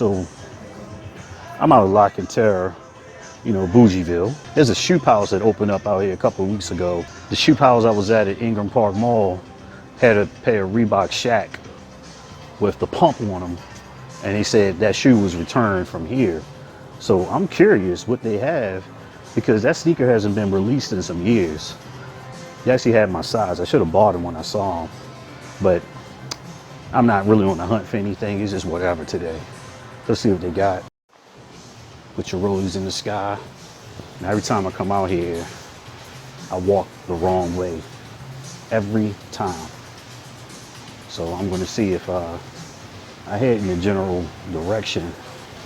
So I'm out of Lock and Terror, you know, Bougieville. There's a shoe palace that opened up out here a couple of weeks ago. The shoe palace I was at Ingram Park Mall had a pair of Reebok Shack with the pump on them, and they said that shoe was returned from here. So I'm curious what they have, because that sneaker hasn't been released in some years. They actually had my size. I should have bought them when I saw them, but I'm not really on the hunt for anything. It's just whatever today. Let's see what they got. Put your rollies in the sky. And every time I come out here, I walk the wrong way. Every time. So I'm going to see if I head in the general direction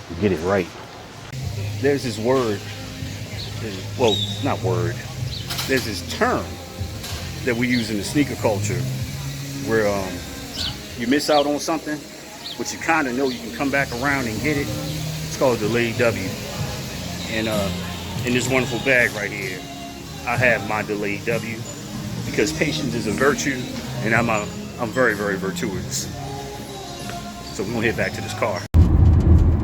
and get it right. There's this word, well, not word. There's this term that we use in the sneaker culture where you miss out on something, but you kind of know you can come back around and get it. It's called delayed W. And in this wonderful bag right here, I have my delayed W, because patience is a virtue, and I'm very, very virtuous. So we're gonna head back to this car.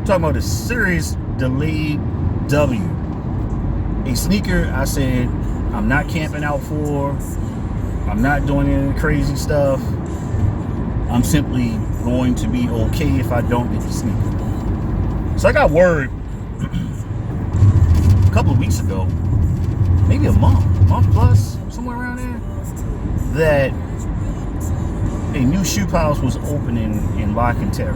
Talking about a serious delayed W. A sneaker I said I'm not camping out for. I'm not doing any crazy stuff. I'm simply going to be okay if I don't get the sneaker. So I got word a couple of weeks ago, maybe a month plus, somewhere around there, that a new shoe palace was opening in Lock and Terror.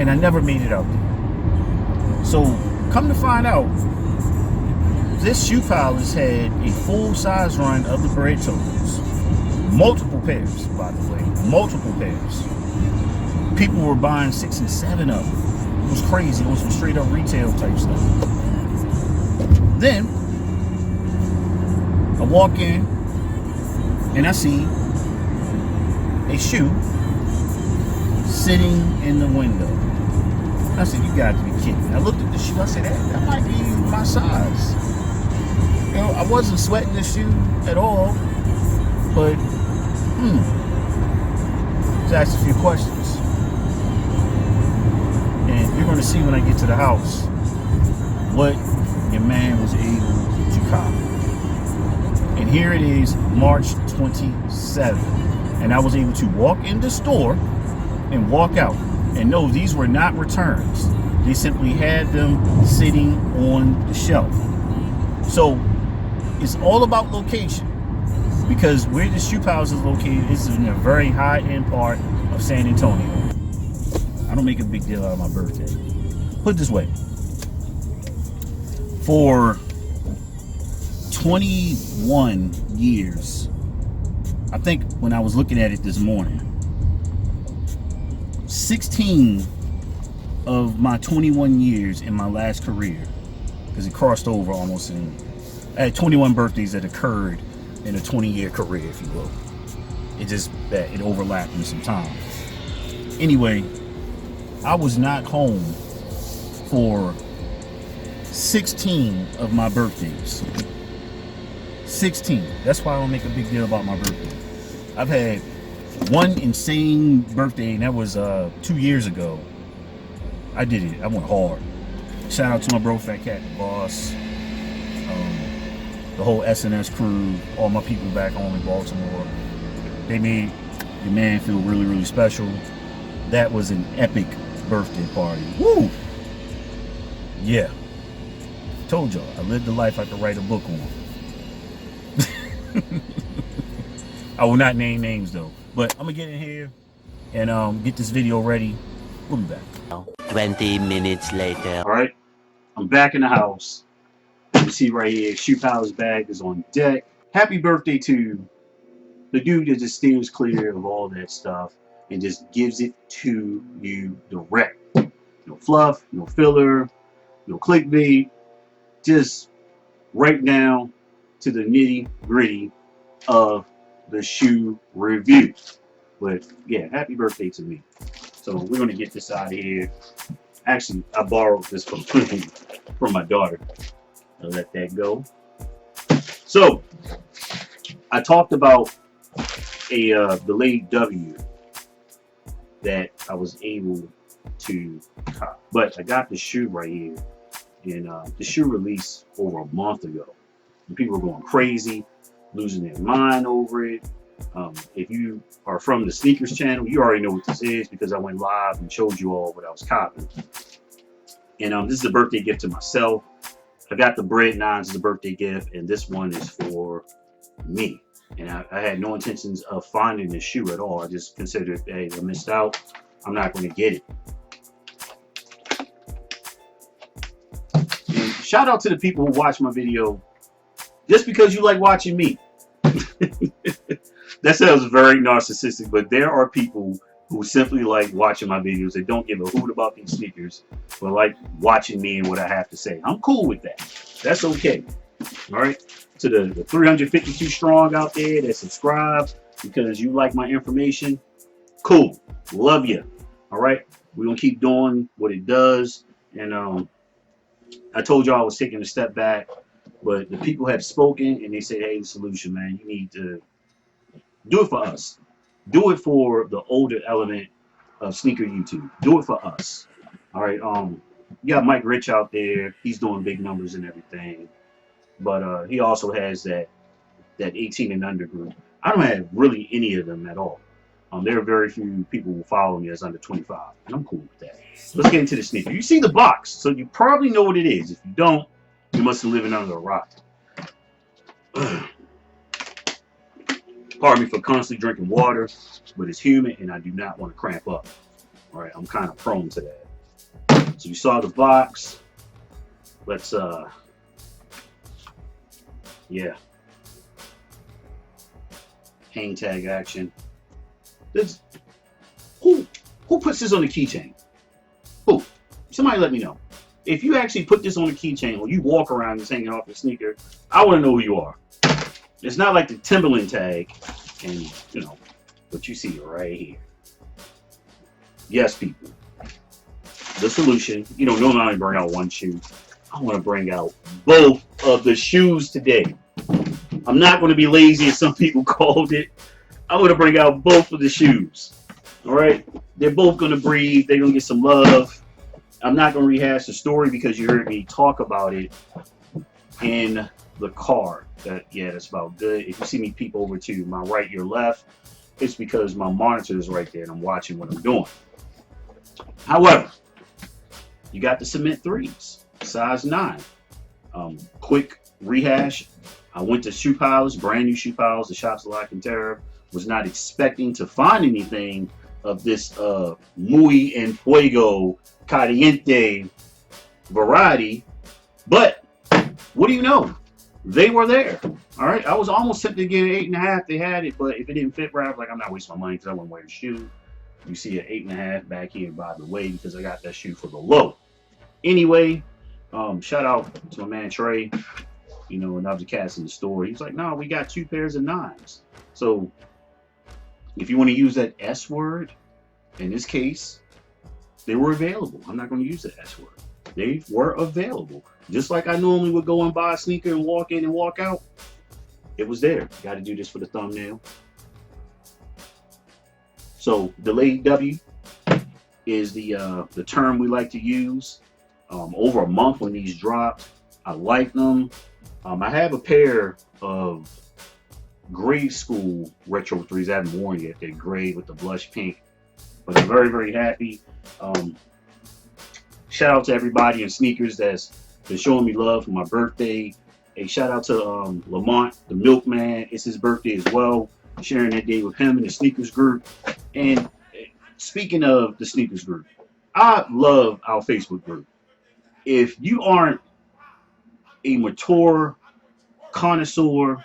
And I never made it out there. So come to find out, this shoe palace had a full size run of the bread tokens. Multiple pairs, by the way. Multiple pairs. People were buying 6 and 7 of them. It was crazy. It was some straight up retail type stuff. Then I walk in and I see a shoe sitting in the window. I said, you got to be kidding me. I looked at the shoe. I said, that might be my size. You know, I wasn't sweating this shoe at all, but just asked a few questions. And you're going to see when I get to the house what your man was able to copy. And here it is, March 27th. And I was able to walk in the store and walk out. And no, these were not returns. They simply had them sitting on the shelf. So it's all about location, because where the shoe palace is located is in a very high-end part of San Antonio. I don't make a big deal out of my birthday. Put it this way. For 21 years, I think when I was looking at it this morning, 16 of my 21 years in my last career, because it crossed over almost in, I had 21 birthdays that occurred in a 20-year career, if you will. It just, that it overlapped in some time. Anyway, I was not home for 16 of my birthdays. 16. That's why I don't make a big deal about my birthday. I've had one insane birthday, and that was 2 years ago. I did it. I went hard. Shout out to my bro Fat Cat, the boss, the whole SNS crew, all my people back home in Baltimore. They made your man feel really, really special. That was an epic birthday party. Woo! Yeah. Told y'all, I lived the life I could write a book on. I will not name names though, but I'm gonna get in here and get this video ready. We'll be back. 20 minutes later. All right, I'm back in the house. You see right here, Shoe Palace bag is on deck. Happy birthday to the dude that just steers clear of all that stuff and just gives it to you direct. No fluff, no filler, no clickbait. Just right down to the nitty gritty of the shoe review. But yeah, happy birthday to me. So we're gonna get this out of here. Actually, I borrowed this from my daughter. I'll let that go. So I talked about a delayed W that I was able to cop. But I got the shoe right here, and the shoe released over a month ago. And people were going crazy, losing their mind over it. If you are from the sneakers channel, you already know what this is because I went live and showed you all what I was copying. And this is a birthday gift to myself. I got the Bread 9s as a birthday gift, and this one is for me. And I had no intentions of finding this shoe at all. I just considered, hey, I missed out. I'm not going to get it. And shout out to the people who watch my video just because you like watching me. That sounds very narcissistic, but there are people who simply like watching my videos. They don't give a hoot about these sneakers, but like watching me and what I have to say. I'm cool with that. That's okay. All right. To the 352 strong out there that subscribe because you like my information. Cool. Love you. All right. We're going to keep doing what it does. And I told y'all I was taking a step back, but the people have spoken and they said, hey, the solution, man, you need to do it for us. Do it for the older element of sneaker YouTube. Do it for us. All right. You got Mike Rich out there. He's doing big numbers and everything. But he also has that 18 and under group. I don't have really any of them at all. There are very few people who follow me as under 25. And I'm cool with that. Let's get into the sneaker. You see the box, so you probably know what it is. If you don't, you must be living under a rock. Pardon me for constantly drinking water, but it's humid and I do not want to cramp up. All right, I'm kind of prone to that. So you saw the box. Let's yeah. Hang tag action. Who puts this on the keychain? Who? Somebody let me know. If you actually put this on the keychain or you walk around and hanging off the sneaker, I want to know who you are. It's not like the Timberland tag, and you know, but you see it right here. Yes, people. The solution. You know, normally I only bring out one shoe. I want to bring out both of the shoes today. I'm not going to be lazy as some people called it. I'm going to bring out both of the shoes. All right? They're both going to breathe. They're going to get some love. I'm not going to rehash the story because you heard me talk about it in the car. That's about good. If you see me peep over to my right, your left, it's because my monitor is right there and I'm watching what I'm doing. However, you got the cement 3s, size 9. Quick rehash. I went to Shoe Piles, brand new Shoe Piles, the shops of Lock and Terror. Was not expecting to find anything of this Muy en Fuego Caliente variety. But what do you know? They were there. All right. I was almost tempted to get an 8.5. They had it, but if it didn't fit right, I was like, I'm not wasting my money because I wouldn't wear the shoe. You see an 8.5 back here by the way because I got that shoe for the low. Anyway, shout out to my man Trey. You know, and I was cast in the store. He's like, no, we got 2 pairs of 9s. So if you want to use that S word, in this case, they were available. I'm not going to use the S word. They were available. Just like I normally would go and buy a sneaker and walk in and walk out. It was there. Got to do this for the thumbnail. So delayed W is the term we like to use. Over a month when these dropped, I like them. I have a pair of grade school retro 3s. I haven't worn yet. They're gray with the blush pink, but I'm very, very happy. Shout out to everybody in sneakers that's been showing me love for my birthday. A shout out to Lamont, the milkman. It's his birthday as well. Sharing that day with him in the sneakers group. And speaking of the sneakers group, I love our Facebook group. If you aren't a mature connoisseur,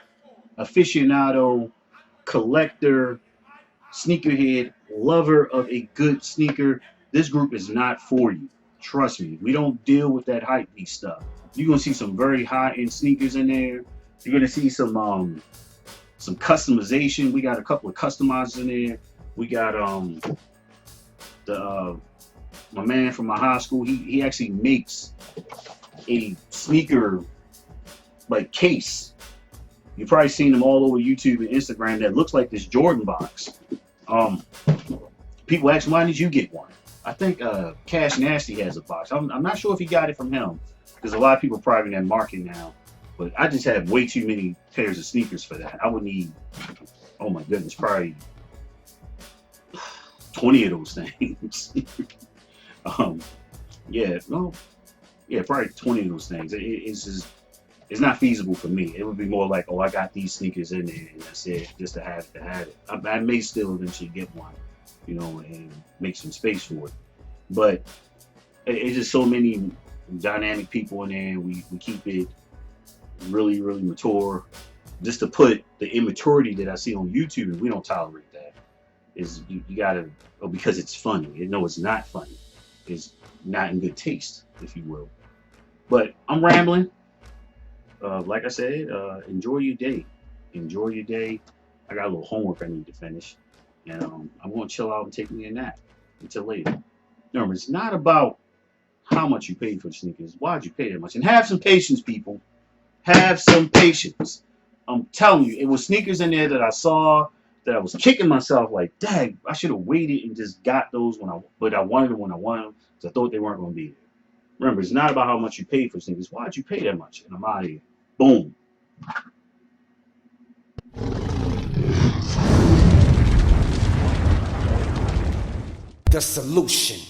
aficionado, collector, sneakerhead, lover of a good sneaker, this group is not for you. Trust me, we don't deal with that hype beast stuff. You're gonna see some very high-end sneakers in there. You're gonna see some customization. We got a couple of customizers in there. We got my man from my high school. He actually makes a sneaker like case. You've probably seen them all over YouTube and Instagram that looks like this Jordan box. People ask, why did you get one? I think Cash Nasty has a box. I'm not sure if he got it from him because a lot of people are probably in that market now. But I just have way too many pairs of sneakers for that. I would need, oh my goodness, probably 20 of those things. um, yeah, no, yeah, probably 20 of those things. It's just, it's not feasible for me. It would be more like, oh, I got these sneakers in there and that's it, just to have it. I may still eventually get one, and make some space for it. But it's just so many dynamic people in there. We keep it really, really mature. Just to put the immaturity that I see on YouTube, and we don't tolerate that. Is you gotta, because it's funny. No, it's not funny. It's not in good taste, if you will. But I'm rambling. Like I said, enjoy your day. Enjoy your day. I got a little homework I need to finish, and I'm going to chill out and take me a nap until later. Remember, it's not about how much you paid for the sneakers. Why'd you pay that much? And have some patience, people. Have some patience. I'm telling you, it was sneakers in there that I saw that I was kicking myself like, dang, I should have waited and just got those but I wanted them when I wanted them because I thought they weren't going to be there. Remember, it's not about how much you paid for sneakers. Why'd you pay that much? And I'm out of here. Boom. The solution.